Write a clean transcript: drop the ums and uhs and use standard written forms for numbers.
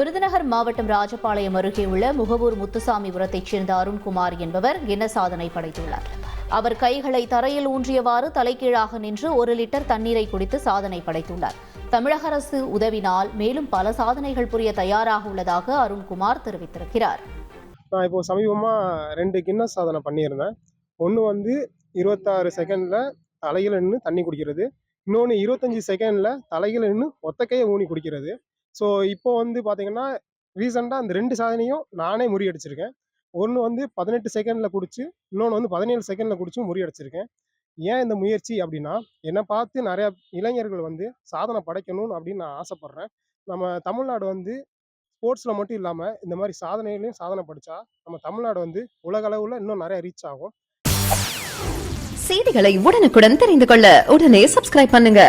விருதுநகர் மாவட்டம் ராஜபாளையம் அருகே உள்ள முகவூர் முத்துசாமிபுரத்தைச் சேர்ந்த அருண்குமார் என்பவர் என்ன சாதனை படைத்துள்ளார். அவர் கைகளை தரையில் ஊன்றியவாறு தலைகீழாக நின்று 1 லிட்டர் தண்ணீரை குடித்து சாதனை படைத்துள்ளார். தமிழக அரசு உதவினால் மேலும் பல சாதனைகள் புரிய தயாராக உள்ளதாக அருண்குமார் தெரிவித்திருக்கிறார். நான் இப்போ சமீபமாக 2 கின்னஸ் சாதனை பண்ணியிருந்தேன். ஒன்று 26 செகண்டில் தலையில் நின்று தண்ணி குடிக்கிறது, இன்னொன்று 25 செகண்டில் தலையில் நின்று ஒத்தக்கையை ஊனி குடிக்கிறது. ஸோ இப்போ பார்த்தீங்கன்னா ரீசெண்டாக அந்த 2 சாதனையும் நானே முறியடிச்சிருக்கேன். ஒன்று 18 செகண்டில் குடிச்சு, இன்னொன்று 17 செகண்டில் குடிச்சும் முறியடிச்சிருக்கேன். ஏன் இந்த முயற்சி அப்படின்னா, என்னை பார்த்து நிறையா இளைஞர்கள் சாதனை படைக்கணும் அப்படின்னு நான் ஆசைப்பட்றேன். நம்ம தமிழ்நாடு ஸ்போர்ட்ஸில் மட்டும் இல்லாமல் இந்த மாதிரி சாதனையிலையும் சாதனை படித்தா நம்ம தமிழ்நாடு உலகளவில் இன்னும் நிறைய ரீச் ஆகும். செய்திகளை உடனுக்குடன் தெரிந்து கொள்ள உடனே சப்ஸ்கிரைப் பண்ணுங்க.